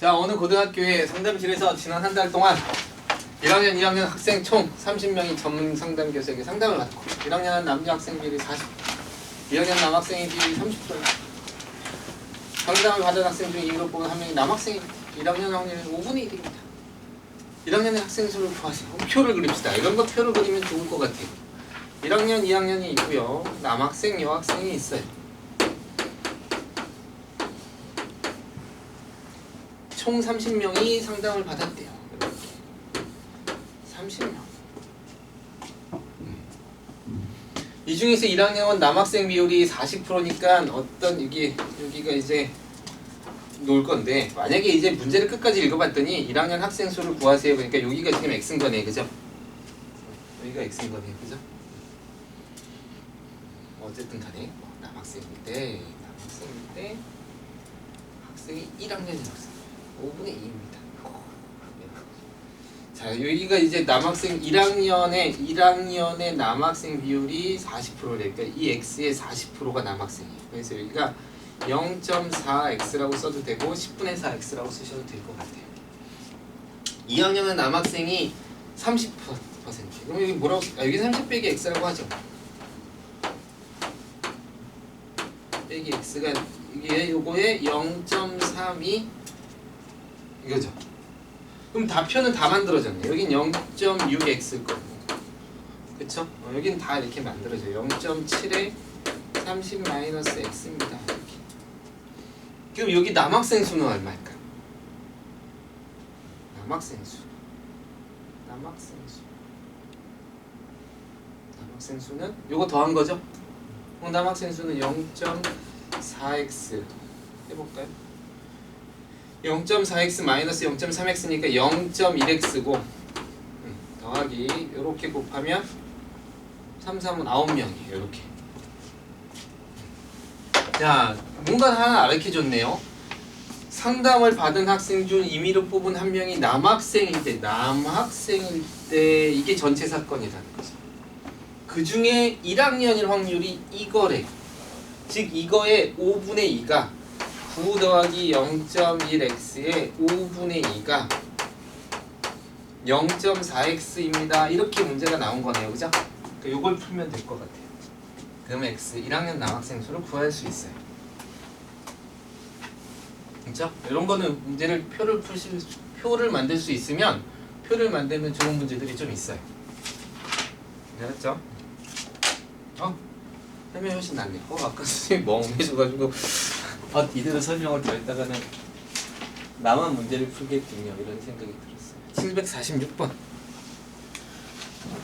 자, 어느 고등학교의 상담실에서 지난 한 달 동안 1학년, 2학년 학생 총 30명이 전문 상담 교수에게 상담을 받고 1학년은 남자 학생 비율이 40%, 2학년 남학생의 비율이 30%, 상담을 받은 학생 중 이유로 뽑은 한 명이 남학생입니다. 1학년 확률은 5분의 1입니다. 1학년의 학생 수를 구하세요. 표를 그립시다. 이런 거 표를 그리면 좋을 것 같아요. 1학년, 2학년이 있고요. 남학생, 여학생이 있어요. 총 30명이 상담을 받았대요. 이렇게 30명. 이 중에서 1학년 남학생 비율이 40%니까 어떤 여기가 이제 놓을 건데, 만약에 이제 문제를 끝까지 읽어봤더니 1학년 학생 수를 구하세요. 그러니까 여기가 지금 x인 거네, 그죠? 여기가 x인 거네, 그죠? 어쨌든 간에 남학생일 때 학생이 1학년인 학생 5분의 2입니다. 자, 여기가 이제 남학생 1학년의 남학생 비율이 40%니까 이 x의 40%가 남학생이에요. 그래서 여기가 0.4x라고 써도 되고 10분의 4x라고 쓰셔도 될 것 같아요. 2학년은 남학생이 30%. 그럼 여기 뭐라고 여기 30 빼기 x라고 하죠. 빼기 x가 이게 요거에 0.32 이거죠. 그럼 답표는 다 만들어졌네. 여긴 0.6x일 거고, 그쵸? 여긴 다 이렇게 만들어져요. 0.7에 30 마이너스 x입니다. 이렇게. 그럼 여기 남학생 수는 얼마일까? 남학생 수는 요거 더한 거죠? 그럼 남학생 수는 0.4x 해볼까요? 0.4x 마이너스 0.3x니까 0.1x고 더하기 요렇게 곱하면 3, 3은 9명이에요. 요렇게. 자, 뭔가 하나 알려줬네요. 상담을 받은 학생 중 임의로 뽑은 한 명이 남학생일 때 이게 전체 사건이라는 거죠. 그 중에 1학년일 확률이 이거래. 즉 이거의 5분의 2가 9 더하기 0.1x의 5분의 2가 0.4x입니다. 이렇게 문제가 나온 거네요. 그죠? 그러니까 요걸 풀면 될 것 같아요. 그러면 x 1학년 남학생 수를 구할 수 있어요. 그죠? 이런 거는 문제를 표를 만들 수 있으면 표를 만들면 좋은 문제들이 좀 있어요. 알았죠? 설명이 훨씬 낫네. 아까 선생님이 멍해져가지고 이대로 설명을 더 했다가는 나만 문제를 풀겠군요. 이런 생각이 들었어요. 746번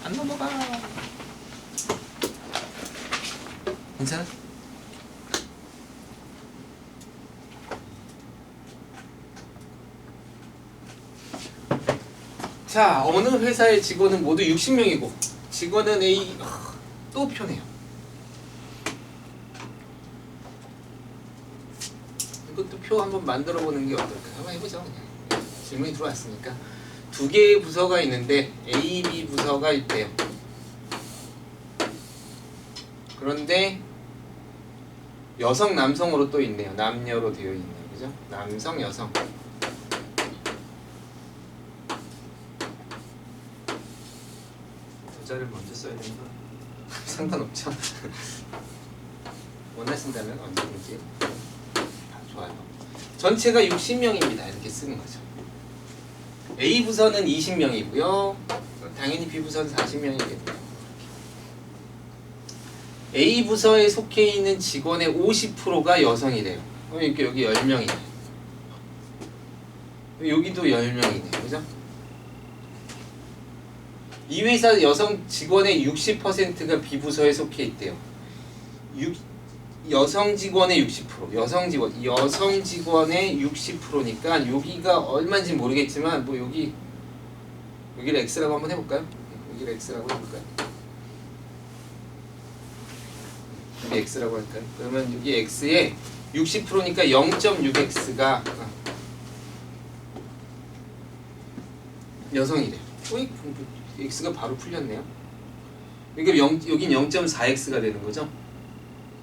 안 넘어가. 괜찮아? 자, 어느 회사의 직원은 모두 60명이고 직원은 A. 또 표네요. 이것도 표 한번 만들어 보는 게 어떨까? 한번 해보죠. 그냥 질문이 들어왔으니까. 두 개의 부서가 있는데 A, B 부서가 있대요. 그런데 여성, 남성으로 또 있네요. 남녀로 되어 있네요. 그죠? 남성, 여성. 여자를 먼저 써야 되는 건 상관없죠. 원하신다면 언제든지 다 좋아요. 전체가 60명입니다. 이렇게 쓰는 거죠. A 부서는 20명이고요. 당연히 B 부서는 40명이겠네요. A 부서에 속해 있는 직원의 50%가 여성이래요. 그러니까 여기 10명이네요. 여기도 10명이네요. 그죠? 이 회사 여성 직원의 60%가 B 부서에 속해 있대요. 여성 직원의 60%, 여성 직원의 60%니까 여기가 얼마인지 모르겠지만 뭐 여기를 x라고 한번 해볼까요? 여기를 x라고 해볼까요? 여기 x라고 할까요? 그러면 여기 x의 60%니까 0.6x가 여성이래요. x가 바로 풀렸네요. 그러니까 여긴 0.4x가 되는 거죠.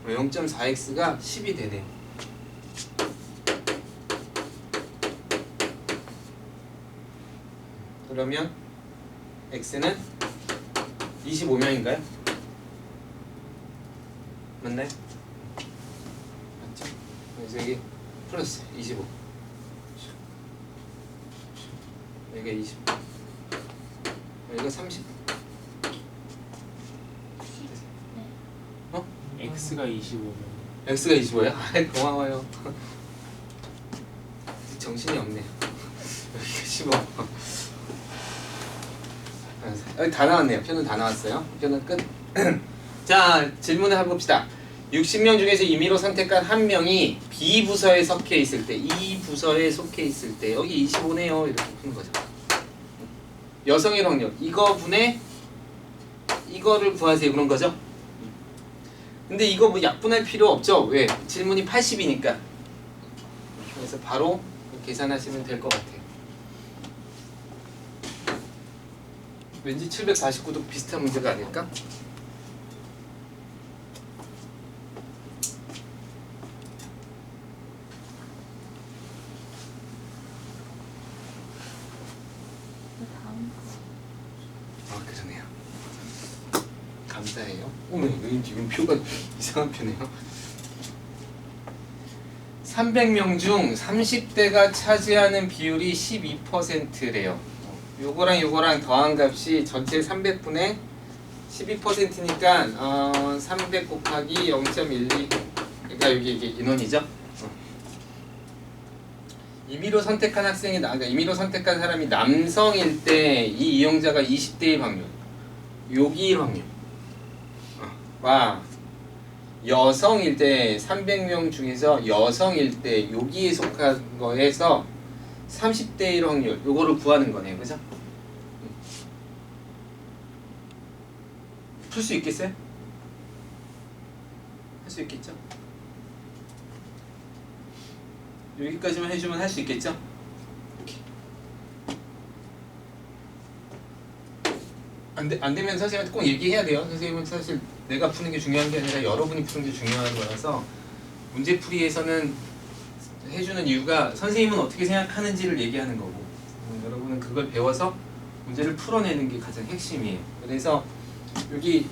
0.4x가 10이 되네요. 그러면 x는 25명인가요? 맞나요? 맞죠? 그래서 여기 플러스 25 여기가 20 여기가 30 어? x가 25면 x가 25야? 아이 고마워요. 정신이 없네요. 여기가 15 여기 다 나왔네요. 표는 다 나왔어요. 표는 끝. 자, 질문을 해봅시다. 60명 중에서 임의로 선택한 한 명이 B 부서에 속해 있을 때, 이 부서에 속해 있을 때 여기 25네요. 이렇게 푸는 거죠. 여성의 확률 이거 분의 이거를 구하세요. 그런 거죠. 근데 이거 뭐 약분할 필요 없죠. 왜? 질문이 80이니까. 그래서 바로 계산하시면 될 것 같아요. 왠지 749도 비슷한 문제가 아닐까? 아 그러네요. 감사해요. 왠지 지금 표가 이상한 표네요. 300명 중 30대가 차지하는 비율이 12%래요. 요거랑 요거랑 더한 값이 전체 300분의 12%니까 300 곱하기 0.12 그러니까 여기 이게 인원이죠. 임의로 선택한 학생이 그러니까 임의로 선택한 사람이 남성일 때 이 이용자가 20대 1 확률 여기 1 확률 와 여성일 때 300명 중에서 여성일 때 여기에 속한 거에서 30대 1 확률 요거를 구하는 거네요. 그죠? 풀 수 있겠어요? 할 수 있겠죠? 여기까지만 해주면 할 수 있겠죠? 안 되면 선생님한테 꼭 얘기해야 돼요. 선생님은 사실 내가 푸는 게 중요한 게 아니라 여러분이 푸는 게 중요한 거라서 문제풀이에서는 해주는 이유가 선생님은 어떻게 생각하는지를 얘기하는 거고 여러분은 그걸 배워서 문제를 풀어내는 게 가장 핵심이에요. 그래서 여기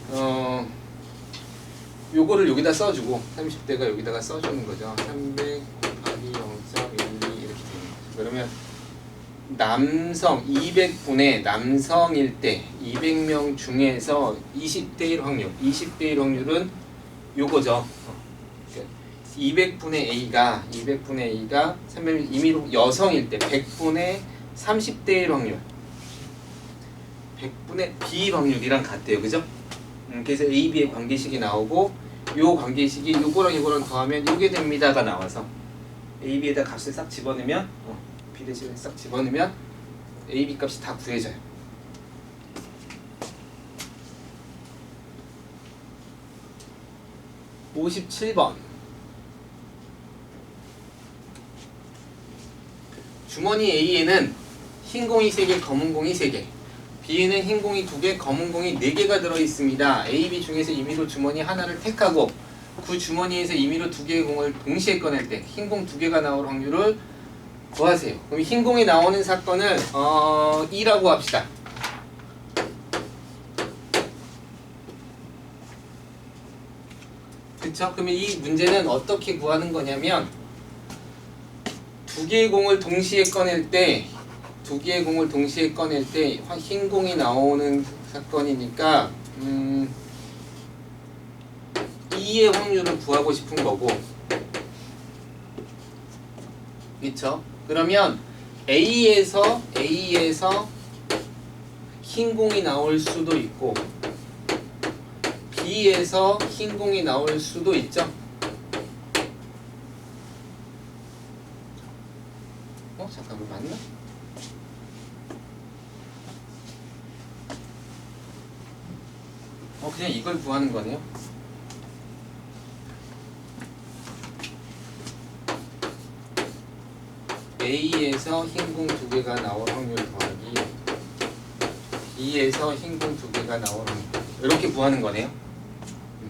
요거를 여기다 써주고 30대가 여기다가 써주는 거죠. 300 곱하기 0.12 이렇게 되는 거죠. 그러면 남성 200분의 남성일 때 200명 중에서 20대 1 확률 20대 1 확률은 요거죠. 200분의 A가 300 임의로 여성일 때 100분의 30대 1 확률 100분의 B 확률이랑 같대요. 그죠? 그래서 A, B의 관계식이 나오고 요 관계식이 요거랑 요거랑 더하면 요게 됩니다가 나와서 A, B에다 값을 싹 집어넣으면 B 대신에 싹 집어넣으면 A, B 값이 다 구해져요. (57번) 주머니 A에는 흰 공이 3개, 검은 공이 3개 B에는 흰 공이 2개, 검은 공이 4개가 들어있습니다. A, B 중에서 임의로 주머니 하나를 택하고 그 주머니에서 임의로 2개의 공을 동시에 꺼낼 때 흰 공 2개가 나올 확률을 구하세요. 그럼 흰 공이 나오는 사건을 2라고 합시다. 그쵸? 그러면 이 문제는 어떻게 구하는 거냐면 2개의 공을 동시에 꺼낼 때 흰 공이 나오는 사건이니까 2의 확률을 구하고 싶은 거고 그쵸? 그러면 A에서 흰 공이 나올 수도 있고 B에서 흰 공이 나올 수도 있죠? 잠깐만 맞나? 그냥 이걸 구하는 거네요. A에서 흰 공 2개가 나올 확률 더하기 B에서 흰 공 2개가 나올 확률 이렇게 구하는 거네요.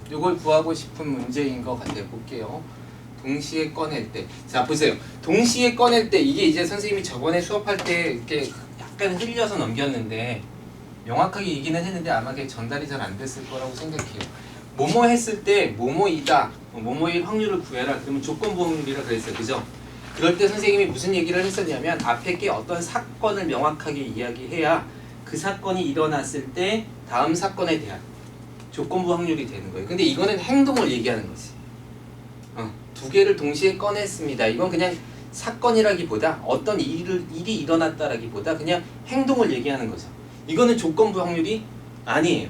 이걸 구하고 싶은 문제인 것 같아요. 볼게요. 동시에 꺼낼 때. 자, 보세요. 동시에 꺼낼 때 이게 이제 선생님이 저번에 수업할 때 이렇게 약간 흘려서 넘겼는데 명확하게 얘기는 했는데 아마 그게 전달이 잘 안 됐을 거라고 생각해요. 뭐뭐 했을 때 뭐뭐이다, 뭐뭐일 확률을 구해라. 그러면 조건부 확률이라 그랬어요. 그죠? 그럴 때 선생님이 무슨 얘기를 했었냐면 앞에 게 어떤 사건을 명확하게 이야기해야 그 사건이 일어났을 때 다음 사건에 대한 조건부 확률이 되는 거예요. 근데 이거는 행동을 얘기하는 거지. 두 개를 동시에 꺼냈습니다. 이건 그냥 사건이라기보다 어떤 일이 일어났다라기보다 그냥 행동을 얘기하는 거죠. 이거는 조건부 확률이 아니에요.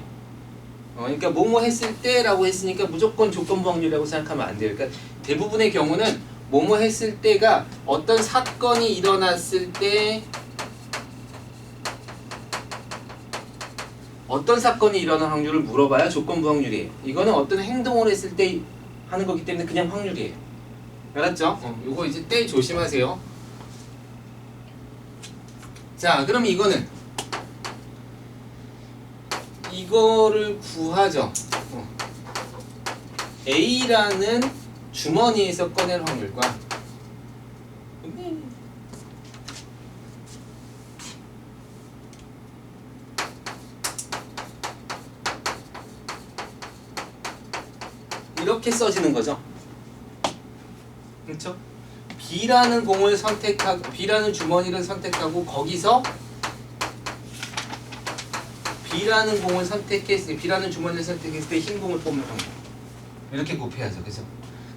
그러니까 뭐뭐 했을 때라고 했으니까 무조건 조건부 확률이라고 생각하면 안 돼요. 그러니까 대부분의 경우는 뭐뭐 했을 때가 어떤 사건이 일어났을 때 어떤 사건이 일어날 확률을 물어봐야 조건부 확률이에요. 이거는 어떤 행동을 했을 때 하는 거기 때문에 그냥 확률이에요. 알았죠? 요거 이제 때 조심하세요. 자, 그럼 이거는 이거를 구하죠. A라는 주머니에서 꺼낼 확률과 이렇게 써지는 거죠. 그렇죠? B라는 공을 선택하고 B라는 주머니를 선택하고 거기서 B라는 공을 선택했을 때 B라는 주머니를 선택했을 때 흰 공을 뽑는 확률 이렇게 곱해야죠. 그죠?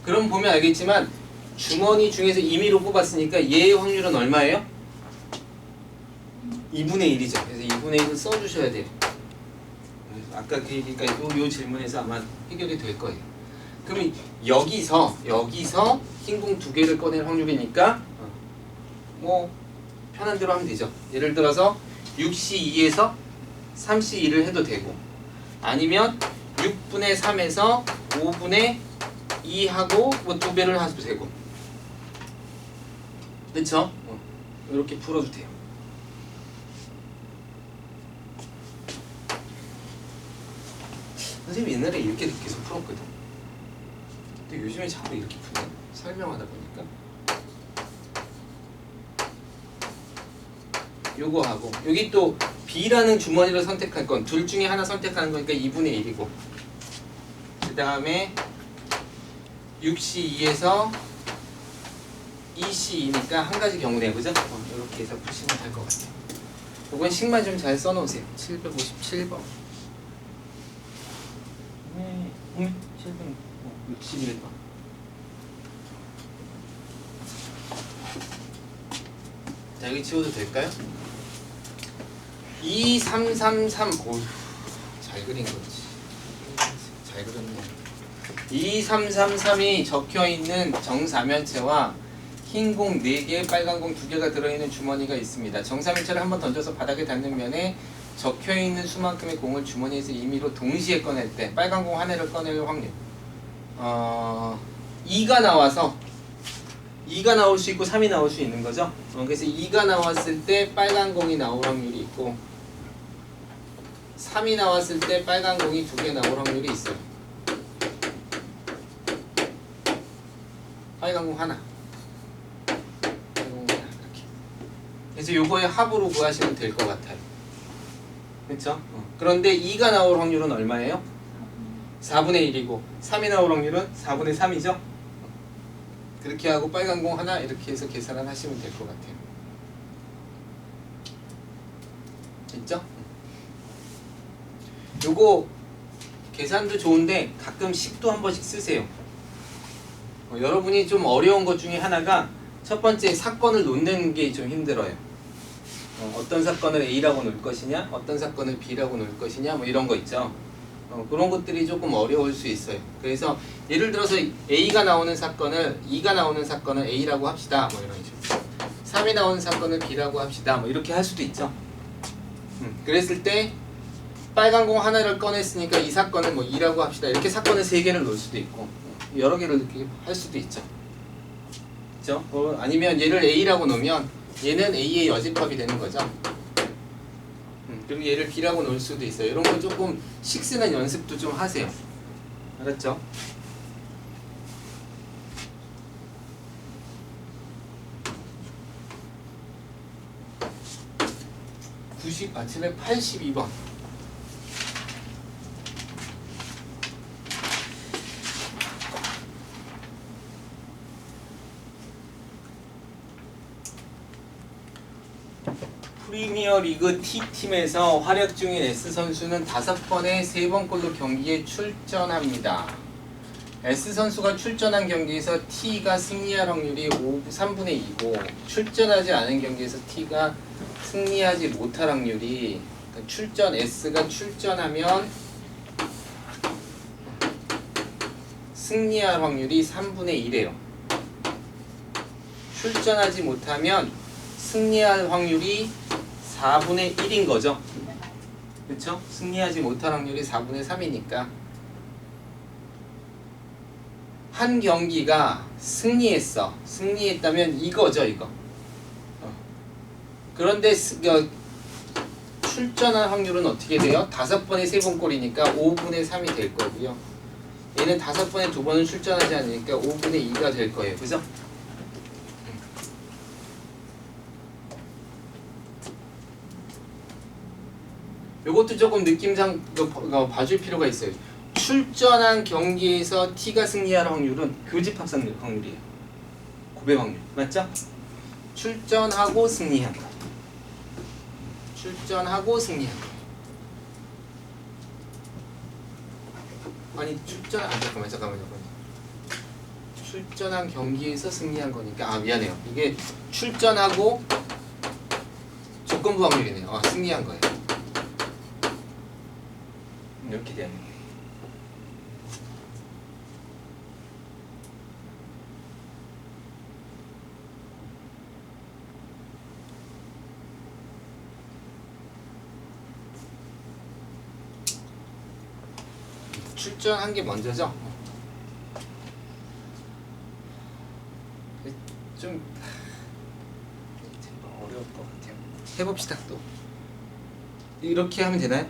그럼 보면 알겠지만 주머니 중에서 임의로 뽑았으니까 얘의 확률은 얼마예요? 2분의 1이죠. 그래서 2분의 1을 써주셔야 돼요. 아까 그 얘기가 요 질문에서 아마 해결이 될 거예요. 그럼 여기서 흰 공 두 개를 꺼낼 확률이니까 뭐 편한 대로 하면 되죠. 예를 들어서 6C2에서 3C2를 해도 되고 아니면 6분의 3에서 5분의 2하고 뭐 두 배를 해도 되고 그쵸? 이렇게 풀어도 돼요. 선생님이 옛날에 이렇게 계속 풀었거든. 근데 요즘에 자꾸 이렇게 푸네. 설명하다 보니까 요거 하고 여기 또 B라는 주머니를 선택할 건 둘 중에 하나 선택하는 거니까 2분의 1이고 그 다음에 6C2에서 2C2니까 한 가지 경우네요. 그죠? 이렇게 해서 푸시면 될 것 같아요. 요건 식만 좀 잘 써놓으세요. 757번 761번 자, 여기 지워도 될까요? 2, 3, 3, 3 오휴, 잘 그린 거지. 잘 그렸네. 2, 3, 3, 3이 적혀있는 정사면체와 흰 공 4개, 빨간 공 2개가 들어있는 주머니가 있습니다. 정사면체를 한번 던져서 바닥에 닿는 면에 적혀있는 수만큼의 공을 주머니에서 임의로 동시에 꺼낼 때 빨간 공 하나를 꺼낼 확률 2가 나와서 2가 나올 수 있고 3이 나올 수 있는 거죠. 그래서 2가 나왔을 때 빨간 공이 나올 확률이 있고 3이 나왔을 때 빨간 공이 2개 나올 확률이 있어요. 빨간 공 하나, 빨간 공 하나 이렇게. 그래서 요거의 합으로 구하시면 될 것 같아요. 그렇죠? 그런데 2가 나올 확률은 얼마예요? 4분의 1이고 3이 나올 확률은 4분의 3이죠? 그렇게 하고 빨간 공 하나 이렇게 해서 계산을 하시면 될 것 같아요. 있죠? 요거 계산도 좋은데 가끔 식도 한 번씩 쓰세요. 여러분이 좀 어려운 것 중에 하나가 첫 번째 사건을 놓는 게 좀 힘들어요. 어떤 사건을 A라고 놓을 것이냐, 어떤 사건을 B라고 놓을 것이냐, 뭐 이런 거 있죠. 그런 것들이 조금 어려울 수 있어요. 그래서 예를 들어서 A가 나오는 사건을 2가 나오는 사건을 A라고 합시다. 뭐 이런 식으로. 3이 나오는 사건을 B라고 합시다. 뭐 이렇게 할 수도 있죠. 그랬을 때 빨간 공 하나를 꺼냈으니까 이 사건을 뭐 2라고 합시다. 이렇게 사건을 3개를 놓을 수도 있고 여러 개를 이렇게 할 수도 있죠. 그렇죠? 아니면 얘를 A라고 놓으면 얘는 A의 여집합이 되는 거죠. 그리고 얘를 B라고 놓을 수도 있어요. 이런 거 조금 식 쓰는 연습도 좀 하세요. 알았죠? 782번. 프리미어 리그 T팀에서 활약 중인 S 선수는 5번에 3번 골로 경기에 출전합니다. S 선수가 출전한 경기에서 T가 승리할 확률이 3분의 2고 출전하지 않은 경기에서 T가 승리하지 못할 확률이 S가 출전하면 승리할 확률이 3분의 1이에요. 출전하지 못하면 승리할 확률이 4분의 1인 거죠. 그렇죠? 승리하지 못할 확률이 4분의 3이니까 한 경기가 승리했다면 이거죠, 이거. 그런데 출전할 확률은 어떻게 돼요? 5번에 3번 골이니까 5분의 3이 될 거고요. 얘는 5번에 2번은 출전하지 않으니까 5분의 2가 될 거예요. 그죠? 요것도 조금 느낌상 봐줄 필요가 있어요. 출전한 경기에서 T가 승리할 확률은 교집합 확률이에요. 고배 확률. 맞죠? 출전하고 승리한 거. 출전하고 승리한 거. 아니 잠깐만요. 출전한 경기에서 승리한 거니까 미안해요. 이게 출전하고 조건부 확률이네요. 승리한 거예요. 이렇게 되는 거예요. 출전한 게 먼저죠. 좀 어려울 것 같아요. 해봅시다 또. 이렇게 하면 되나요?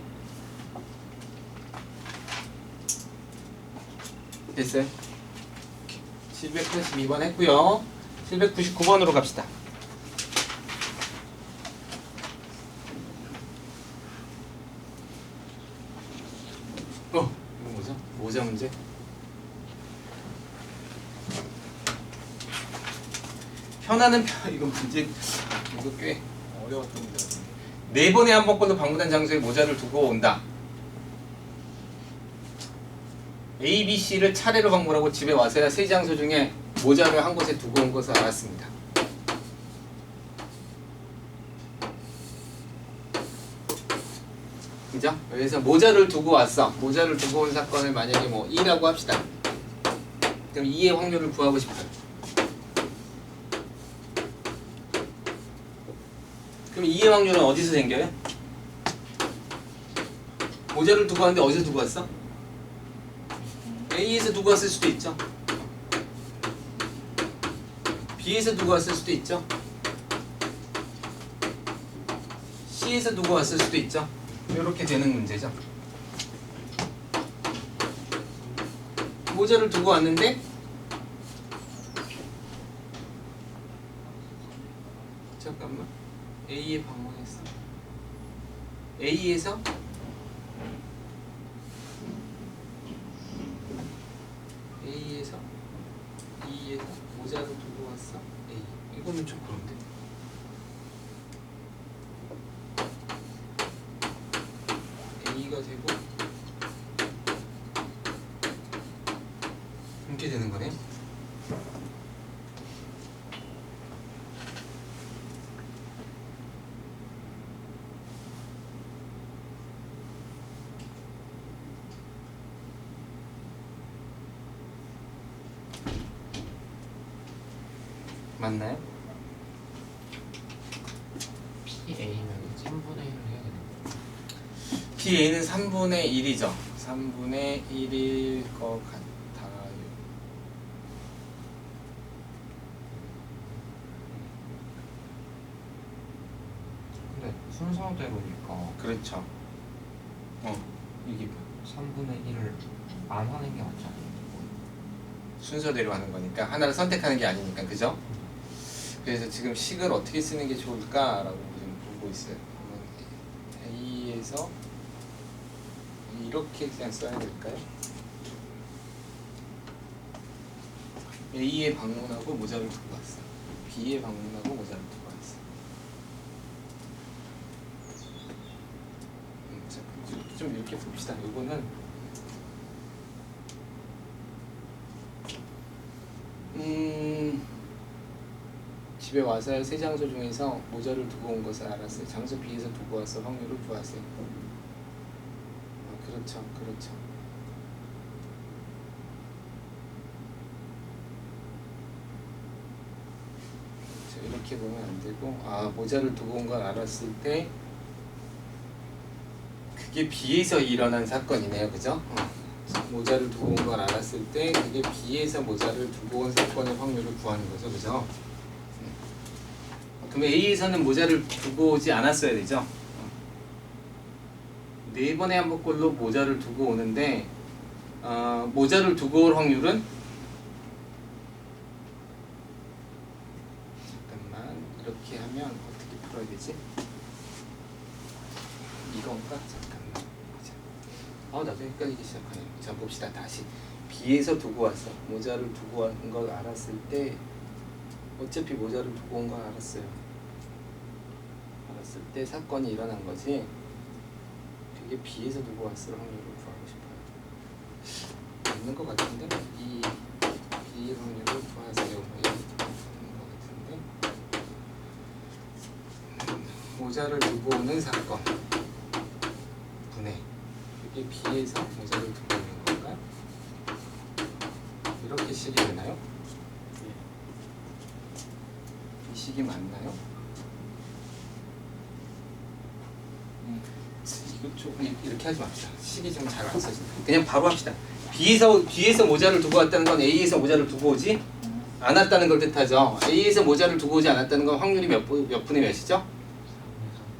됐어요? 782번 했고요. 799번으로 갑시다. 이거 뭐죠? 모자 문제? 편하는 이거 문제 이거 꽤 어려웠던 문제. 4번에 한 번꼴로 방문한 장소에 모자를 두고 온다. A, B, C를 차례로 방문하고 집에 와서야 3장소 중에 모자를 한 곳에 두고 온 것을 알았습니다. 그죠? 그래서 모자를 두고 왔어. 모자를 두고 온 사건을 만약에 뭐 2라고 합시다. 그럼 2의 확률을 구하고 싶어요. 그럼 2의 확률은 어디서 생겨요? 모자를 두고 왔는데 어디서 두고 왔어? A에서 두고 왔을 수도 있죠. B에서 두고 왔을 수도 있죠. C에서 두고 왔을 수도 있죠. 이렇게 되는 문제죠. 모자를 두고 왔는데 잠깐만 A에 방문했어. A에서 E에서 모자를 두고 왔어. A. 이거는 좀 그런데. A가 되고 이렇게 되는 거네. 맞나요? PA는 3분의 1을 해야 되는 거예요. PA는 3분의 1이죠. 3분의 1일 것 같아요. 근데 순서대로니까 그렇죠. 이게 3분의 1을 안 하는 게 맞지 않아요? 순서대로 하는 거니까 하나를 선택하는 게 아니니까, 그죠? 그래서 지금 식을 어떻게 쓰는 게 좋을까라고 지금 보고 있어요. A에서 이렇게 그냥 써야 될까요? A에 방문하고 모자를 두고 왔어. B에 방문하고 모자를 두고 왔어. 자, 좀 이렇게 봅시다. 이거는 집에 와서 세 장소 중에서 모자를 두고 온 것을 알았어요. 장소 B에서 두고 와서 확률을 구하세요. 그렇죠, 그렇죠. 이렇게 보면 안 되고, 모자를 두고 온 걸 알았을 때 그게 B에서 일어난 사건이네요, 그죠? 모자를 두고 온 걸 알았을 때 그게 B에서 모자를 두고 온 사건의 확률을 구하는 거죠, 그죠? 그럼 A에서는 모자를 두고 오지 않았어야 되죠? 네 번에 한 번꼴로 모자를 두고 오는데 모자를 두고 올 확률은 잠깐만 이렇게 하면 어떻게 풀어야 되지? 이건가? 잠깐만 나도 헷갈리기 시작하네요. 자 봅시다. 다시 B에서 두고 왔어. 모자를 두고 온 걸 알았을 때 어차피 모자를 두고 온 걸 알았을 때 사건이 일어난 거지. 그게 B에서 두고 왔을 확률을 구하고 싶어요. 맞는 것 같은데? 이 B의 확률을 구하세요. 맞는 것 같은데? 모자를 두고 오는 사건 분해. 그게 B에서 모자를 두고 오는 건가요? 이렇게 식이 되나요? 이 식이 맞나요? 이거 좀 이렇게 하지 맙시다. 식이 좀 잘 안 써진다. 그냥 바로 합시다. B에서 모자를 두고 왔다는 건 A에서 모자를 두고 오지 않았다는 걸 뜻하죠. A에서 모자를 두고 오지 않았다는 건 확률이 몇 분의 몇이죠?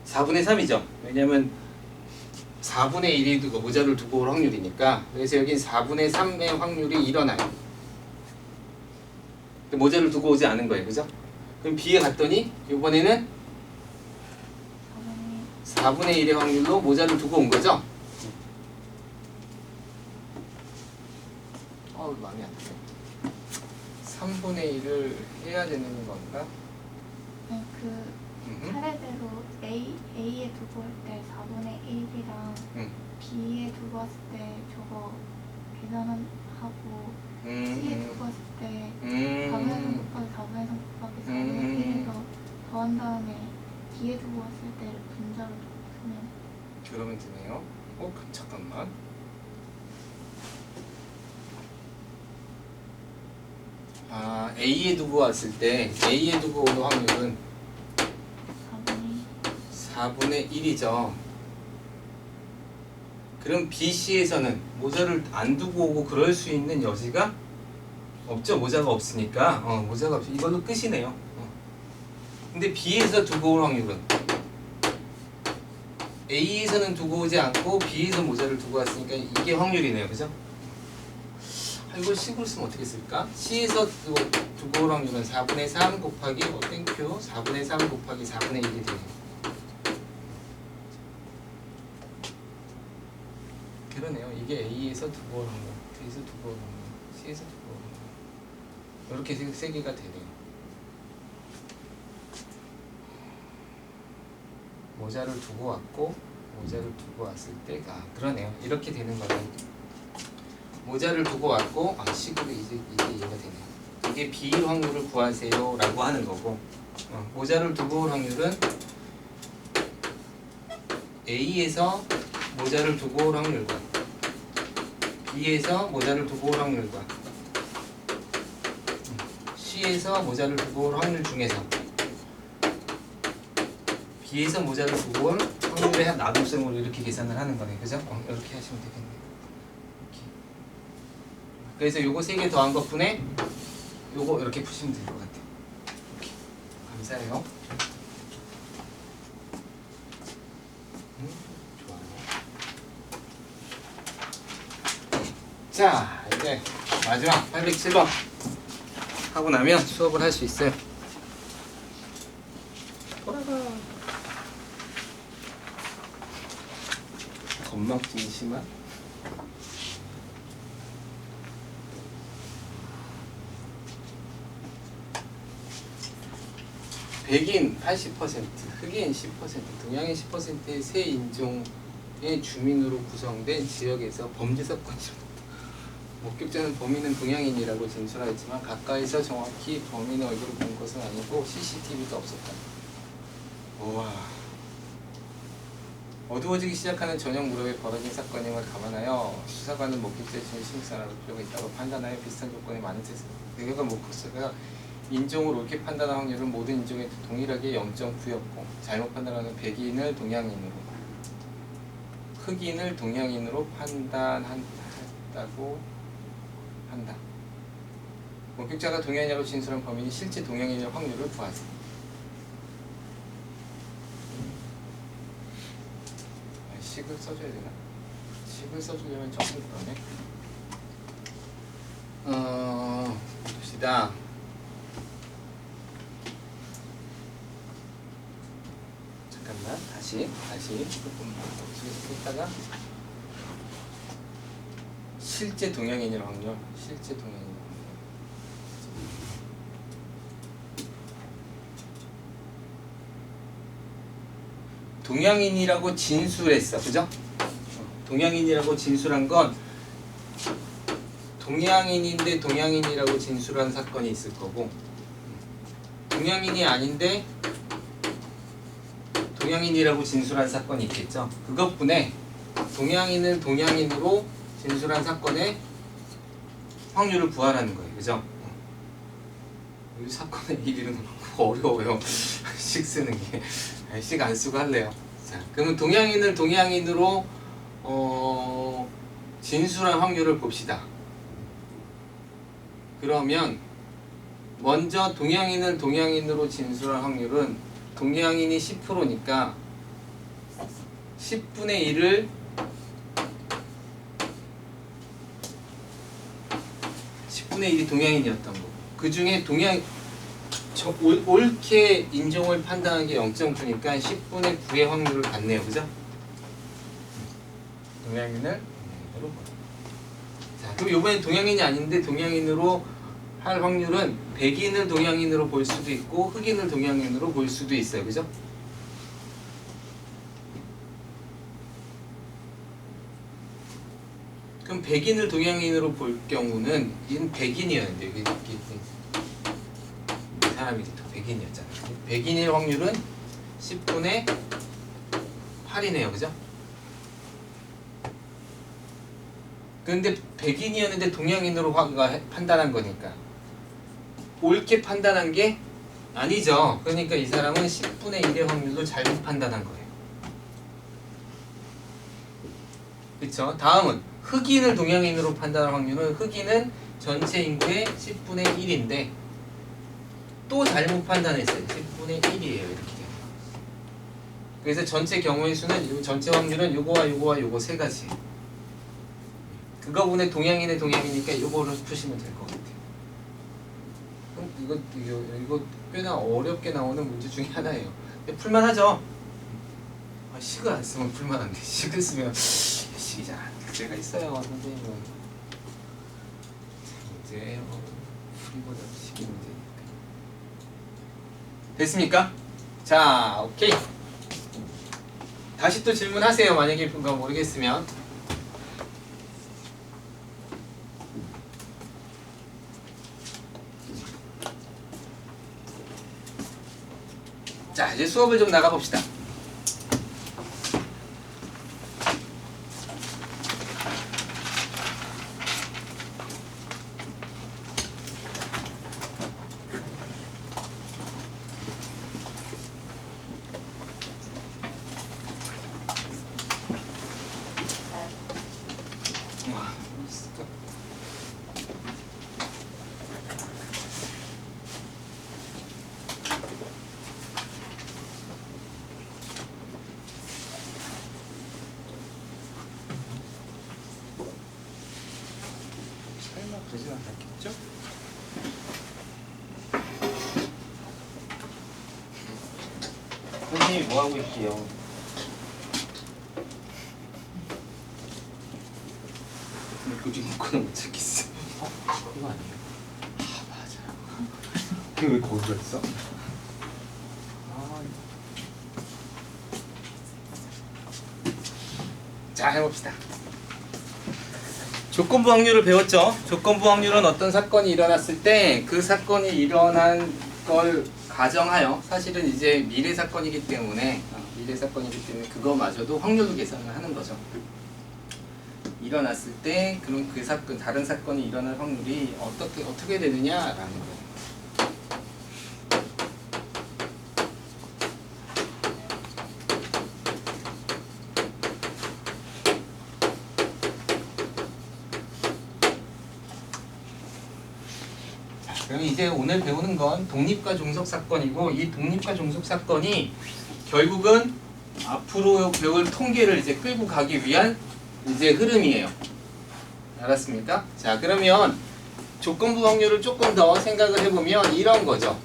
4분의 3이죠. 왜냐면 4분의 1이 모자를 두고 올 확률이니까. 그래서 여긴 4분의 3의 확률이 일어나요. 모자를 두고 오지 않은 거예요. 그죠? 그럼 B에 갔더니 이번에는 4분의 1의 확률로 모자를 두고 온 거죠? 마음이 안 돼. 3분의 1을 해야 되는 건가? 네, 차례대로 A에 두고 올 때 4분의 1이랑 B에 두고 왔을 때 저거 계산하고 C에 두고 왔을 때 4분의 3 곱하기 4분의 3 곱하기 4분의 1에서 더한 다음에 D에 두고 왔을 때를 분자로 두면 그러면 되네요. 잠깐만. A에 두고 왔을 때 A에 두고 오는 확률은 4분의 1이죠. 그럼 BC에서는 모자를 안 두고 오고 그럴 수 있는 여지가 없죠. 모자가 없으니까. 모자가 없어. 이걸로 끝이네요. 근데 B에서 두고 올 확률은 A에서는 두고 오지 않고 B에서 모자를 두고 왔으니까 이게 확률이네요. 그죠? 이걸 식으로 쓰면 어떻게 쓸까? C에서 두고 올 확률은 4분의 3 곱하기 땡큐 4분의 3 곱하기 4분의 1이 되네요. 그러네요. 이게 A에서 두고 올 확률, B에서 두고 올 확률, C에서 두고 올 확률. 이렇게 세 개가 되네요. 모자를 두고 왔고 모자를 두고 왔을 때 그러네요. 이렇게 되는 거네요. 모자를 두고 왔고 식으로 이제 이해가 되네요. 이게 B 확률을 구하세요 라고 하는 거고 모자를 두고 올 확률은 A에서 모자를 두고 올 확률과 B에서 모자를 두고 올 확률과 C에서 모자를 두고 올 확률 중에서 B에서 모자를 두고 올 확률의 나눗셈으로 이렇게 계산을 하는 거네. 그죠? 이렇게 하시면 되겠네요. 이렇게. 그래서 요거 3개 더한 것분에 요거 이렇게 푸시면 될 것 같아요. 이렇게. 감사해요. 좋아요. 자, 이제 마지막 807번 하고 나면 수업을 할 수 있어요. 돌아가. 건망증이 심한? 백인 80%, 흑인 10%, 동양인 10%의 세 인종의 주민으로 구성된 지역에서 범죄 사건이 일어났다. 목격자는 범인은 동양인이라고 진술하였지만 가까이서 정확히 범인의 얼굴을 본 것은 아니고 CCTV가 없었다. 우와. 어두워지기 시작하는 저녁 무렵에 벌어진 사건임을 감안하여 수사관은 목격자의 진실을 알아볼 필요가 있다고 판단하여 비슷한 조건에 많은 테스트. 그러니까 목격자가 인종을 옳게 판단할 확률은 모든 인종에 동일하게 0.9였고 잘못 판단하는 백인을 동양인으로, 흑인을 동양인으로 판단했다고 한다. 목격자가 동양인이라고 진술한 범인이 실제 동양인일 확률을 구하세요. 식을 써줘야 되나? 식을 써주려면 조금 그러네. 봅시다. 잠깐만, 다시 조금 했다가 실제 동양인일 확률, 실제 동양인일 확률. 동양인이라고 진술했어, 그죠? 동양인이라고 진술한 건 동양인인데 동양인이라고 진술한 사건이 있을 거고, 동양인이 아닌데 동양인이라고 진술한 사건이 있겠죠. 그것뿐에 동양인을 동양인으로 진술한 사건의 확률을 구하라는 거예요, 그죠? 이 사건의 일일은 어려워요. 식 쓰는 게. 식 안 쓰고 할래요. 자, 그러면 동양인을 동양인으로 진술한 확률을 봅시다. 그러면 먼저 동양인을 동양인으로 진술한 확률은 동양인이 10%니까 10분의 1을 10분의 1이 동양인이었던 거고, 그 중에 옳게 인종을 판단한 게 0.9니까 10분의 9의 확률을 갖네요, 그죠? 동양인을 동양인으로. 자, 그럼 이번엔 동양인이 아닌데 동양인으로 할 확률은 백인을 동양인으로 볼 수도 있고 흑인을 동양인으로 볼 수도 있어요, 그죠? 그럼 백인을 동양인으로 볼 경우는 얘는 백인이었는데 이 사람이 또 백인이었잖아요. 백인일 확률은 10분의 8이네요, 그죠? 근데 백인이었는데 동양인으로 판단한 거니까 옳게 판단한 게 아니죠. 그러니까 이 사람은 10분의 1의 확률로 잘못 판단한 거예요. 그쵸? 다음은 흑인을 동양인으로 판단할 확률은 흑인은 전체 인구의 10분의 1인데 또 잘못 판단했어요. 10분의 1이에요. 이렇게. 그래서 전체 경우의 수는 전체 확률은 요거와 요거와 요거 세 가지. 그거분의 동양인의 동양이니까 요거를 푸시면 될 것 같아요. 이거 꽤나 어렵게 나오는 문제 중에 하나예요. 근데 풀만하죠. 식을 안 쓰면 풀만한데 식을 쓰면 식이 잘 안 문제가 있어요, 선생님은. 문제예요. 풀이보다 식이 문제니까. 됐습니까? 자, 오케이. 다시 또 질문하세요. 만약에 그거 모르겠으면. 자, 이제 수업을 좀 나가봅시다. 그러진 않았겠죠? 선생님이 뭐하고 있게요? 우리 문과는 못 찾겠어. 그거 아니에요? 맞아. 왜 거기가 있어? 자, 해봅시다. 조건부 확률을 배웠죠? 조건부 확률은 어떤 사건이 일어났을 때 그 사건이 일어난 걸 가정하여, 사실은 이제 미래 사건이기 때문에 그거마저도 확률로 계산을 하는 거죠. 일어났을 때 그럼 그 사건, 다른 사건이 일어날 확률이 어떻게 되느냐라는 거예요. 그럼 이제 오늘 배우는 건 독립과 종속 사건이고, 이 독립과 종속 사건이 결국은 앞으로 배울 통계를 이제 끌고 가기 위한 이제 흐름이에요. 알았습니까? 자, 그러면 조건부 확률을 조금 더 생각을 해보면 이런 거죠.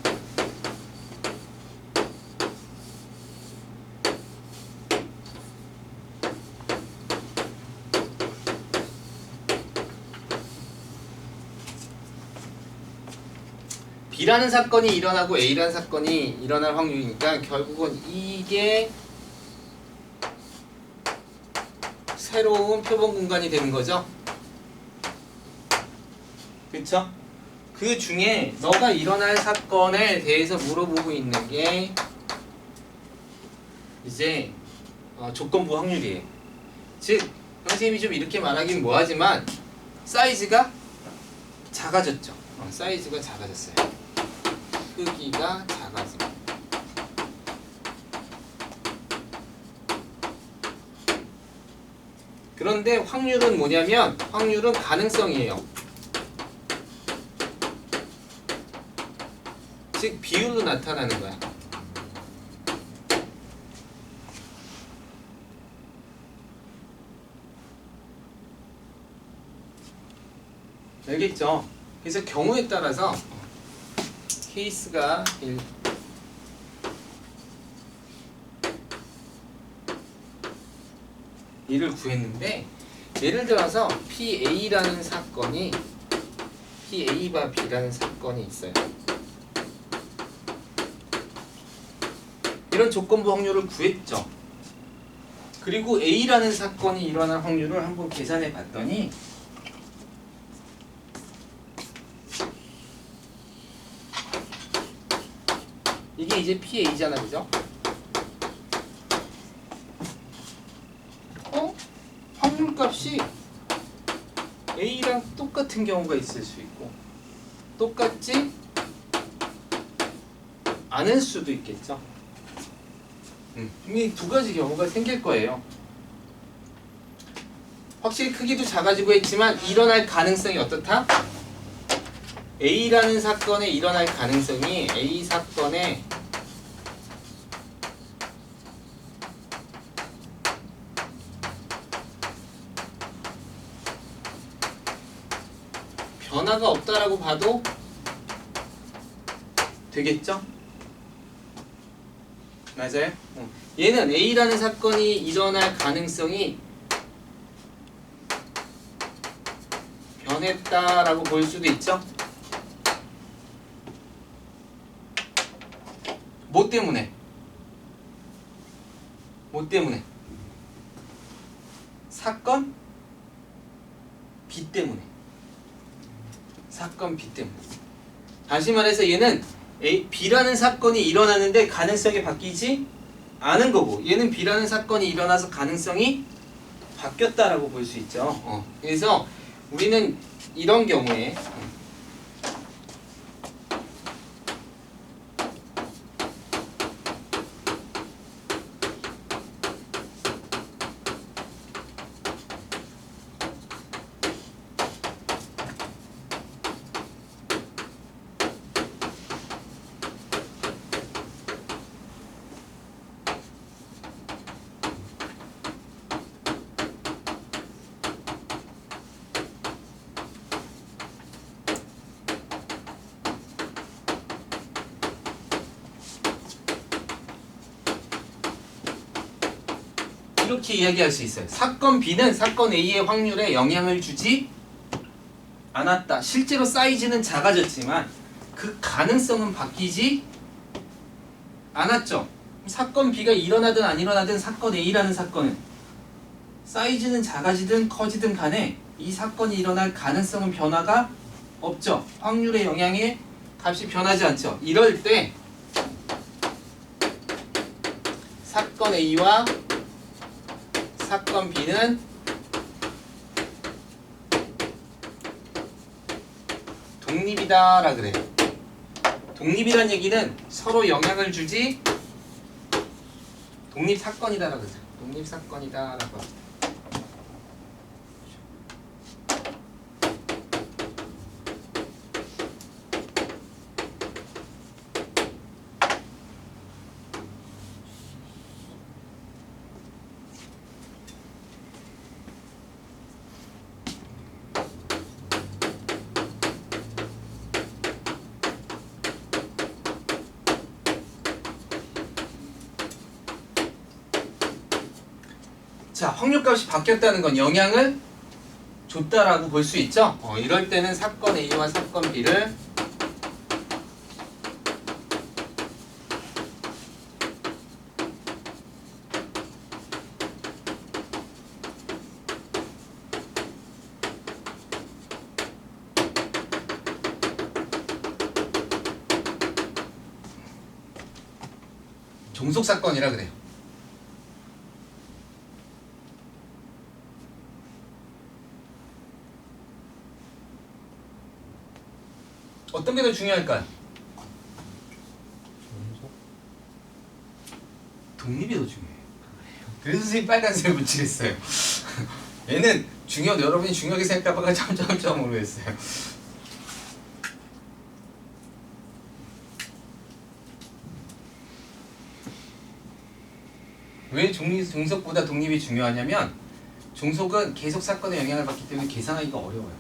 B라는 사건이 일어나고 A라는 사건이 일어날 확률이니까 결국은 이게 새로운 표본 공간이 되는 거죠. 그쵸? 그 중에 너가 일어날 사건에 대해서 물어보고 있는 게 이제 조건부 확률이에요. 즉 선생님이 좀 이렇게 말하긴 뭐하지만 사이즈가 작아졌죠. 사이즈가 작아졌어요. 크기가 작아집니다. 그런데 확률은 뭐냐면 확률은 가능성이에요. 즉 비율로 나타나는 거야. 알겠죠? 그래서 경우에 따라서 케이스가 이를 구했는데, 예를 들어서 PA라는 사건이 PA와 B라는 사건이 있어요. 이런 조건부 확률을 구했죠. 그리고 A라는 사건이 일어날 확률을 한번 계산해 봤더니 이게 이제 PA잖아, 그죠? 확률값이 A랑 똑같은 경우가 있을 수 있고 똑같지 않을 수도 있겠죠. 이 두 가지 경우가 생길 거예요. 확실히 크기도 작아지고 했지만 일어날 가능성이 어떻다? A라는 사건에 일어날 가능성이 A 사건에 변화가 없다라고 봐도 되겠죠? 맞아요? 얘는 A라는 사건이 일어날 가능성이 변했다라고 볼 수도 있죠? 뭐 때문에? 뭐 때문에? 사건 B 때문에. 사건 B 때문에. 다시 말해서 얘는 B라는 사건이 일어나는데 가능성이 바뀌지 않은 거고, 얘는 B라는 사건이 일어나서 가능성이 바뀌었다라고 볼 수 있죠. 그래서 우리는 이런 경우에 이렇게 이야기할 수 있어요. 사건 B는 사건 A의 확률에 영향을 주지 않았다. 실제로 사이즈는 작아졌지만 그 가능성은 바뀌지 않았죠. 사건 B가 일어나든 안 일어나든 사건 A라는 사건은 사이즈는 작아지든 커지든 간에 이 사건이 일어날 가능성은 변화가 없죠. 확률의 영향에 값이 변하지 않죠. 이럴 때 사건 A와 사건 B는 독립이다라 그래요. 독립이란 얘기는 서로 영향을 주지 독립사건이다라 그러죠. 독립사건이다라고 합니다. 자, 확률값이 바뀌었다는 건 영향을 줬다라고 볼 수 있죠. 이럴 때는 사건 A와 사건 B를 종속사건이라 그래요. 어떤 게 더 중요할까요? 종속? 독립이 더 중요해요. 그래서 선생님 빨간색을 붙이겠어요. 얘는 여러분이 중요하게 생각할까 점점점으로 했어요. 왜 종속보다 독립이 중요하냐면 종속은 계속 사건에 영향을 받기 때문에 계산하기가 어려워요.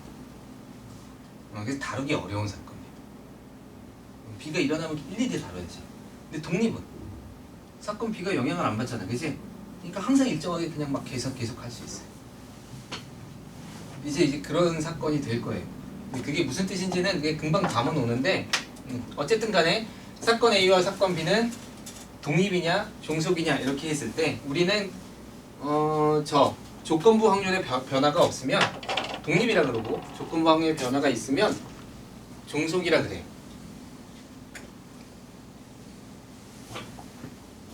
그래서 다루기 어려운 사건이에요. B가 일어나면 일일이 다뤄야지. 근데 독립은 사건 B가 영향을 안 받잖아, 그지? 그러니까 항상 일정하게 그냥 막 계속 할 수 있어요. 이제 그런 사건이 될 거예요. 근데 그게 무슨 뜻인지는 그게 금방 감은 오는데 어쨌든 간에 사건 A와 사건 B는 독립이냐 종속이냐 이렇게 했을 때 우리는 조건부 확률의 변화가 없으면 독립이라 그러고 조건부 확률의 변화가 있으면 종속이라 그래요.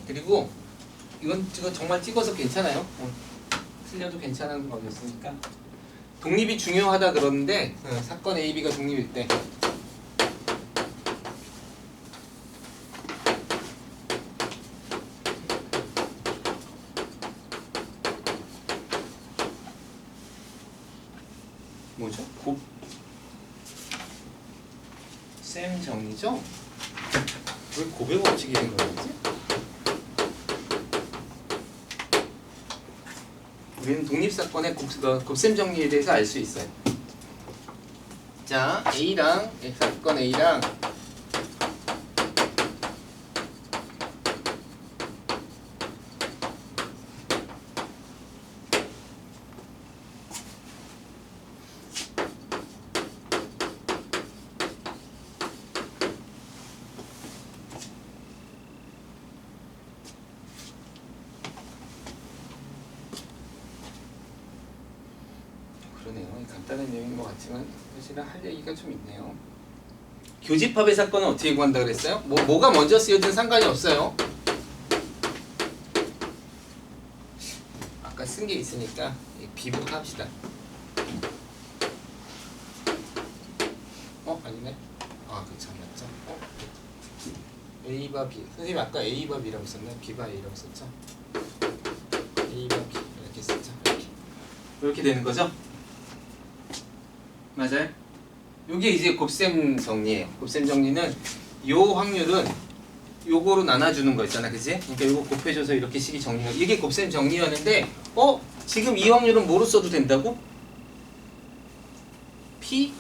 그리고 이건 정말 찍어서 괜찮아요. 틀려도 괜찮은 거였으니까 독립이 중요하다 그러는데 사건 A, B가 독립일 때 뭐죠? 곱셈 정리죠? 왜 고백 법칙이 된 거였지? 우리는 독립사건의 곱셈 정리에 대해서 알 수 있어요. 자, A랑 사건 A랑 그러네요. 간단한 내용인 것 같지만 사실은 할 얘기가 좀 있네요. 교집합의 사건은 어떻게 구한다 그랬어요? 뭐가 먼저 쓰여든 상관이 없어요. 아까 쓴 게 있으니까 B부터 합시다. 아니네. 그쵸, 맞죠? A바 B. 선생님 아까 A바 B라고 썼나요? B바 A라고 썼죠? A바 B 이렇게 썼죠? 이렇게 되는 거죠? 맞아요? 요게 이제 곱셈 정리예요. 곱셈 정리는 요 확률은 요거로 나눠주는 거 있잖아, 그치? 그러니까 요거 곱해줘서 이렇게 식이 정리가 이게 곱셈 정리였는데 지금 이 확률은 뭐로 써도 된다고? P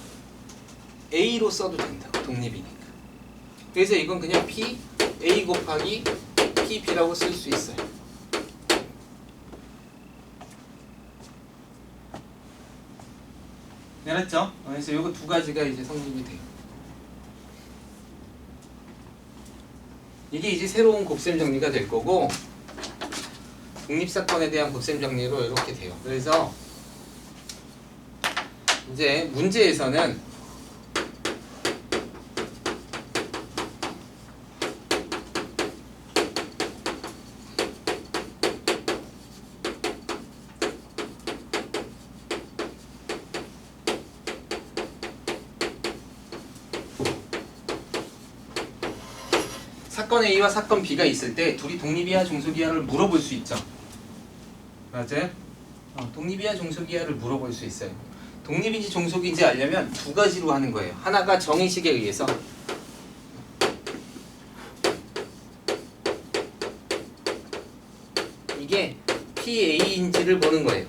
A로 써도 된다고, 독립이니까. 그래서 이건 그냥 P A 곱하기 P B라고 쓸 수 있어요. 알았죠? 그래서 요거 두 가지가 이제 성립이 돼요. 이게 이제 새로운 곱셈 정리가 될 거고 독립사건에 대한 곱셈 정리로 이렇게 돼요. 그래서 이제 문제에서는 사건 A와 사건 B가 있을 때 둘이 독립이야 종속이야를 물어볼 수 있죠. 맞아요? 독립이야 종속이야를 물어볼 수 있어요. 독립인지 종속인지 알려면 두 가지로 하는 거예요. 하나가 정의식에 의해서 이게 PA인지를 보는 거예요.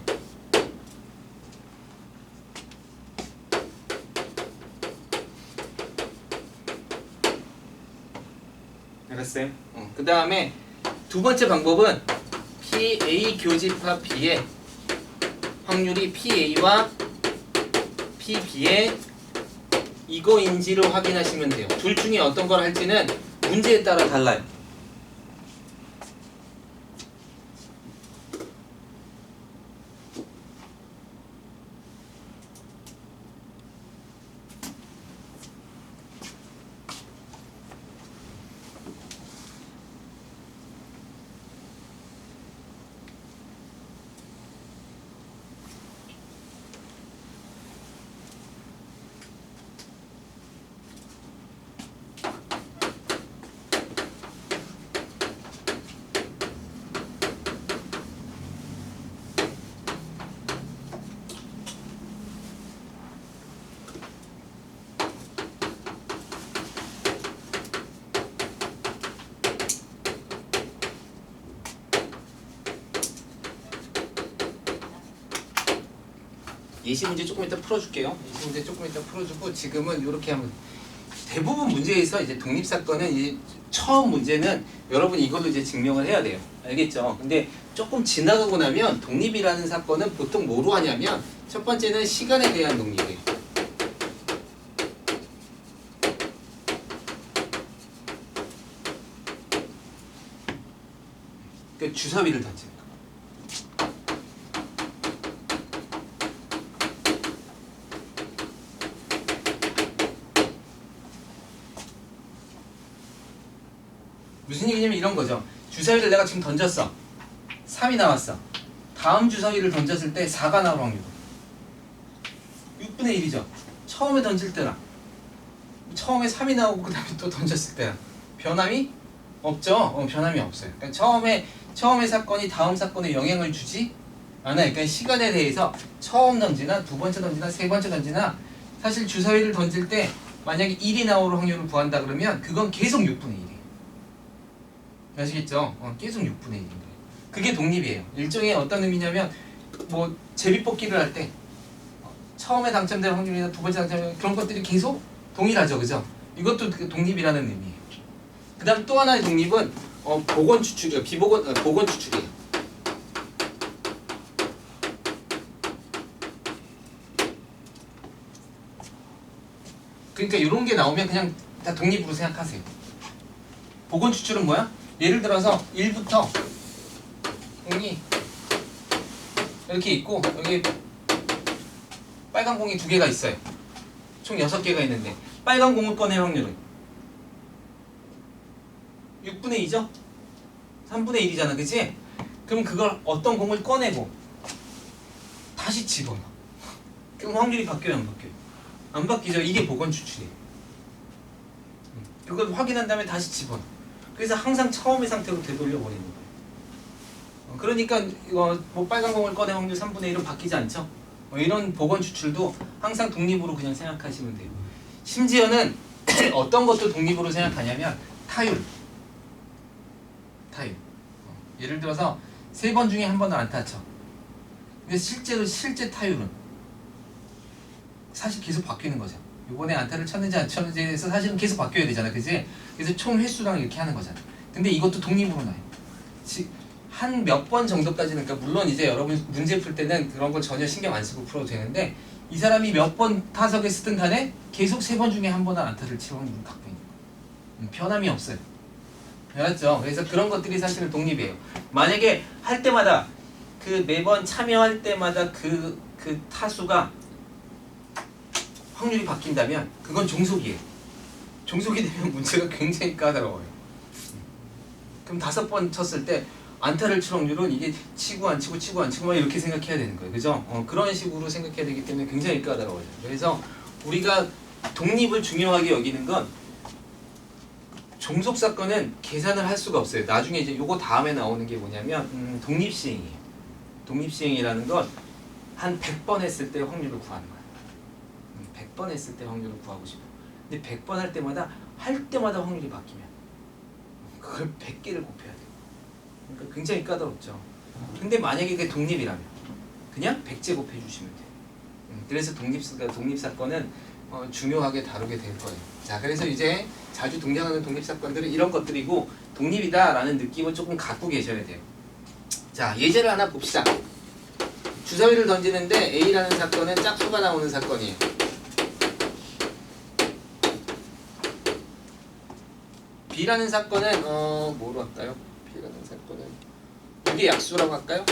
알았어요? 그 다음에 두 번째 방법은 PA 교집합 B의 확률이 PA와 PB의 이거인지를 확인하시면 돼요. 둘 중에 어떤 걸 할지는 문제에 따라 달라요. 예시 문제 조금 이따 풀어줄게요. 예시 문제 조금 이따 풀어주고 지금은 이렇게 하면 대부분 문제에서 이제 독립사건은 이제 처음 문제는 여러분 이걸로 이제 증명을 해야 돼요. 알겠죠? 근데 조금 지나가고 나면 독립이라는 사건은 보통 뭐로 하냐면 첫 번째는 시간에 대한 독립이에요. 그 주사위를 던지는 거. 무슨 얘기냐면 이런 거죠. 주사위를 내가 지금 던졌어. 3이 나왔어. 다음 주사위를 던졌을 때 4가 나올 확률 6분의 1이죠. 처음에 던질 때랑 처음에 3이 나오고 그 다음에 또 던졌을 때랑 변함이 없죠. 변함이 없어요. 그러니까 처음에 사건이 다음 사건에 영향을 주지 않아요. 그러니까 시간에 대해서 처음 던지나 두 번째 던지나 세 번째 던지나 사실 주사위를 던질 때 만약에 1이 나올 확률을 구한다 그러면 그건 계속 6분의 1이에요. 아시겠죠? 계속 6분의 1인 거예요. 그게 독립이에요. 일종의 어떤 의미냐면 뭐 제비뽑기를 할 때 처음에 당첨될 확률이나 두 번째 당첨될 그런 것들이 계속 동일하죠. 그죠? 이것도 독립이라는 의미예요. 그 다음 또 하나의 독립은 복원 추출이에요. 복원 추출이에요. 그러니까 이런 게 나오면 그냥 다 독립으로 생각하세요. 복원 추출은 뭐야? 예를 들어서 1부터 공이 이렇게 있고 여기 빨간 공이 2개가 있어요. 총 6개가 있는데 빨간 공을 꺼낼 확률은 6분의 2죠? 3분의 1이잖아. 그치? 그럼 그걸 어떤 공을 꺼내고 다시 집어넣어. 그럼 확률이 바뀌어요? 안 바뀌어요? 안 바뀌죠? 이게 복원 추출이에요. 그걸 확인한 다음에 다시 집어넣어. 그래서 항상 처음의 상태로 되돌려 버리는 거예요. 그러니까 뭐 빨간 공을 꺼내 확률 3분의 1은 바뀌지 않죠? 이런 복원 추출도 항상 독립으로 그냥 생각하시면 돼요. 심지어는 어떤 것도 독립으로 생각하냐면 타율. 예를 들어서 3번 중에 한 번은 안타 쳐. 근데 실제 타율은 사실 계속 바뀌는 거죠. 이번에 안타를 쳤는지 안 쳤는지에 대해서 사실은 계속 바뀌어야 되잖아. 그지? 그래서 총 횟수랑 이렇게 하는 거잖아. 근데 이것도 독립으로 나요. 한 몇 번 정도까지는, 그러니까 물론 이제 여러분 문제 풀 때는 그런 걸 전혀 신경 안 쓰고 풀어도 되는데, 이 사람이 몇 번 타석에 쓰든 간에 계속 3번 중에 한 번은 안타를 칠 확률은 갖고 있는 거예요. 변함이 없어요. 알았죠? 그래서 그런 것들이 사실은 독립이에요. 만약에 할 때마다 그 매번 참여할 때마다 그 타수가 확률이 바뀐다면 그건 종속이에요. 종속이 되면 문제가 굉장히 까다로워요. 그럼 5번 쳤을 때 안타를 칠 확률은 이게 치고 안 치고 치고 안 치고 막 이렇게 생각해야 되는 거예요. 그죠? 그런 식으로 생각해야 되기 때문에 굉장히 까다로워요. 그래서 우리가 독립을 중요하게 여기는 건, 종속 사건은 계산을 할 수가 없어요. 나중에 이제 요거 다음에 나오는 게 뭐냐면 독립시행이에요. 독립시행이라는 건 한 100번 했을 때 확률을 구하는 거예요. 100번 했을 때 확률을 구하고 싶어. 근데 100번 할 때마다 확률이 바뀌면 그걸 100개를 곱해야 돼요. 그러니까 굉장히 까다롭죠. 근데 만약에 그게 독립이라면 그냥 100제곱해 주시면 돼요. 그래서 독립사건은 중요하게 다루게 될 거예요. 자, 그래서 이제 자주 등장하는 독립사건들은 이런 것들이고, 독립이다라는 느낌을 조금 갖고 계셔야 돼요. 자, 예제를 하나 봅시다. 주사위를 던지는데 A라는 사건은 짝수가 나오는 사건이에요. B라는 사건은 뭐로 할까요? B라는 사건은 이게 약수라고 할까요?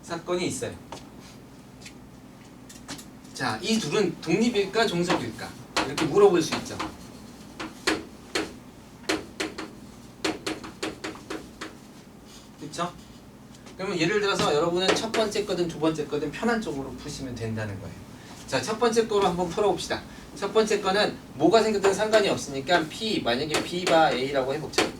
사건이 있어요. 자, 이 둘은 독립일까 종속일까? 이렇게 물어볼 수 있죠. 그렇죠? 그러면 예를 들어서 여러분은 첫 번째 거든 두 번째 거든 편한 쪽으로 푸시면 된다는 거예요. 자, 첫 번째 거로 한번 풀어봅시다. 첫 번째 거는 뭐가 생겼든 상관이 없으니까 P, 만약에 B바 A라고 해보자.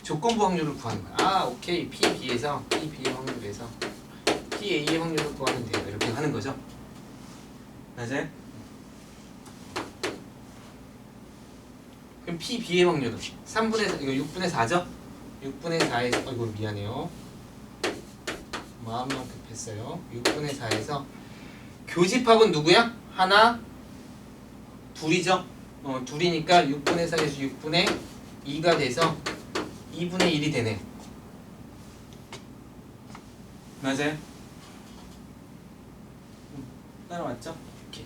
조건부 확률을 구하는 거야. 아, 오케이. PB에서 PB의 확률에서 PA의 확률을 구하면 돼요. 이렇게 하는 거죠. 맞아요? 그럼 PB의 확률은 3분의 4, 이거 6분의 4죠? 6분의 4에서, 이거 미안해요. 마음만 급했어요. 6분의 4에서 교집합은 누구야? 하나, 둘이죠? 둘이니까 6분의 4에서 6분의 2가 돼서 2분의 1이 되네. 맞아요? 따라왔죠? 오케이.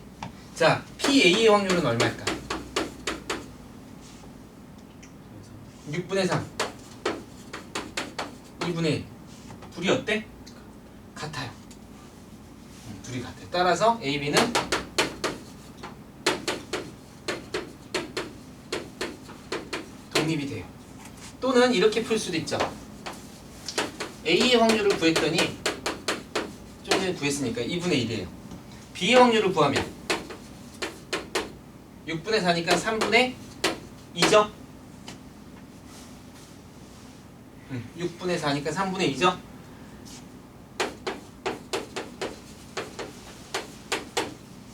자, PA의 확률은 얼마일까? 6분의 3 2분의 1 둘이 어때? 같아요. 둘이 같아요. 따라서 AB는 독립이 돼요. 또는 이렇게 풀 수도 있죠. A의 확률을 구했더니 좀 전에 구했으니까 2분의 1이에요. B의 확률을 구하면 6분의 4니까 3분의 2죠? 6분의 4니까 3분의 2죠?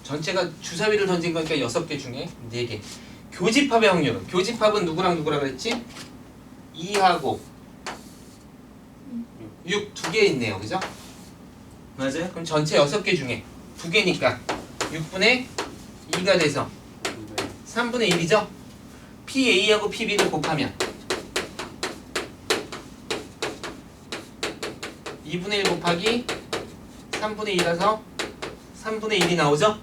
전체가 주사위를 던진 거니까 6개 중에 4개. 교집합의 확률은, 교집합은 누구랑 누구라 그랬지? 2하고 6 두 개 있네요. 그죠? 맞아요? 그럼 전체 6개 중에 2개니까 6분의 2가 돼서 3분의 1이죠? PA하고 PB를 곱하면 2분의 1 곱하기 3분의 2라서 3분의 1이 나오죠?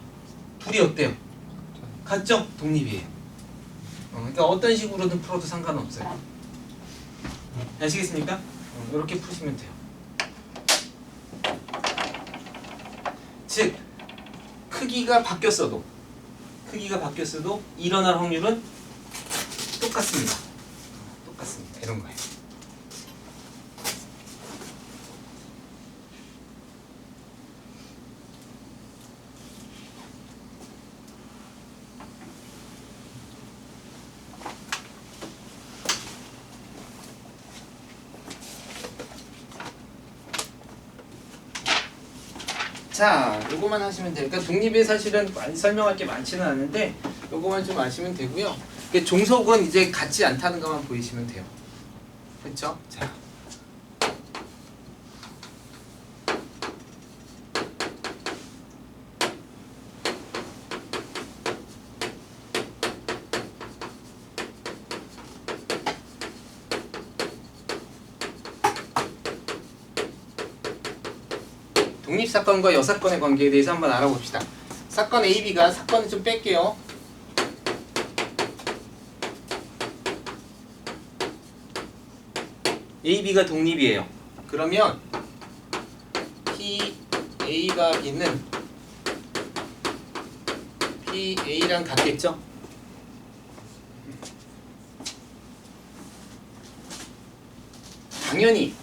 둘이 어때요? 같죠? 독립이에요. 그러니까 어떤 식으로든 풀어도 상관없어요. 아시겠습니까? 이렇게 푸시면 돼요. 즉 크기가 바뀌었어도 일어날 확률은 똑같습니다. 이런 거예요. 자, 요거만 하시면 돼요. 그러니까 독립이 사실은 많이 설명할 게 많지는 않은데 요거만 좀 아시면 되고요. 종속은 이제 같지 않다는 것만 보이시면 돼요. 그렇죠? 자. 독립사건과 여사건의 관계에 대해서 한번 알아봅시다. 사건 AB가 사건을 좀 뺄게요. AB가 독립이에요. 그러면 P A가 B는 P A랑 같겠죠? 당연히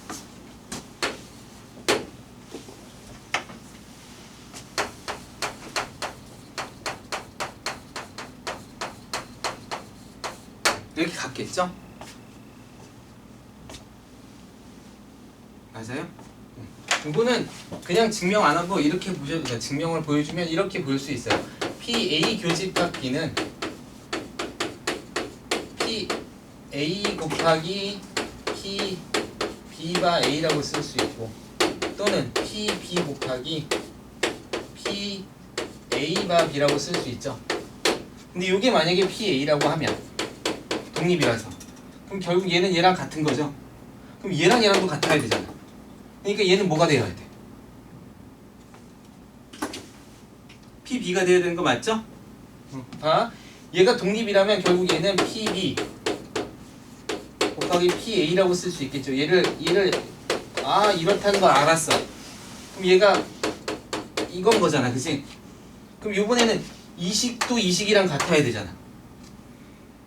이렇게 같겠죠? 맞아요? 이거는 그냥 증명 안 하고 이렇게 보셔도 돼요. 증명을 보여주면 이렇게 보일 수 있어요. PA 교집합 B는 PA 곱하기 P B바 A라고 쓸 수 있고 또는 PB 곱하기 P A바 B라고 쓸 수 있죠. 근데 이게 만약에 PA라고 하면 독립이라서 그럼 결국 얘는 얘랑 같은 거죠. 그럼 얘랑 얘랑도 같아야 되잖아. 그러니까 얘는 뭐가 되어야 돼? PB가 되어야 되는 거 맞죠? 아, 얘가 독립이라면 결국 얘는 PB 곱하기 PA라고 쓸 수 있겠죠. 얘를 이렇다는 걸 알았어. 그럼 얘가 이건 거잖아, 그치? 그럼 이번에는 이식도 이식이랑 같아야 되잖아.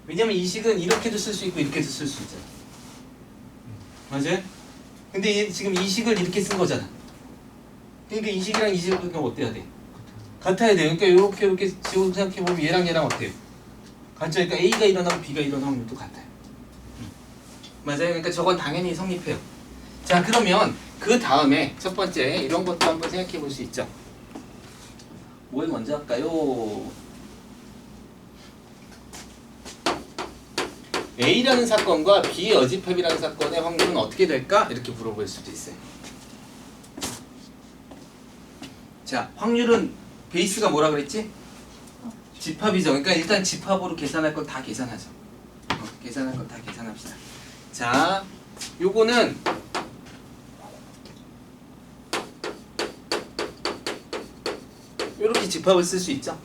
왜냐면 이식은 이렇게도 쓸 수 있고 이렇게도 쓸 수 있잖아. 맞아요? 근데 얘 지금 이식을 이렇게 쓴 거잖아. 그러니까 이식이랑 이식은 어때야 돼? 같아야 돼요. 그러니까 이렇게 지금 생각해보면 얘랑 얘랑 어때요? 같죠? 그러니까 A가 일어나고 B가 일어나면 또 같아요. 맞아요? 그러니까 저건 당연히 성립해요. 자, 그러면 그 다음에 첫 번째 이런 것도 한번 생각해 볼 수 있죠. 뭘 먼저 할까요? A라는 사건과 B의 어집합이라는 사건의 확률은 어떻게 될까? 이렇게 물어볼 수도 있어요. 자, 확률은 베이스가 뭐라 그랬지? 집합이죠. 그러니까 일단 집합으로 계산할 건 다 계산하죠. 계산할 건 다 계산합시다. 자, 요거는 이렇게 집합을 쓸 수 있죠.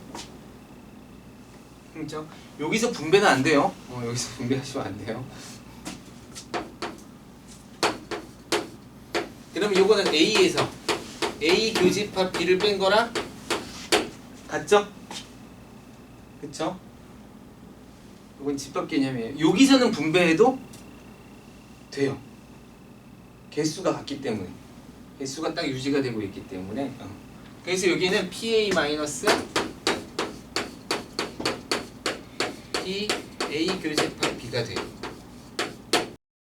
그렇죠? 여기서 분배는 안 돼요. 여기서 분배하시면 안 돼요. 그럼 요거는 A에서 A 교집합 B를 뺀 거랑 같죠? 그쵸? 이건 집합 개념이에요. 여기서는 분배해도 돼요. 개수가 같기 때문에. 개수가 딱 유지가 되고 있기 때문에. 그래서 여기는 PA 마이너스 P A 교집합 B가 돼요.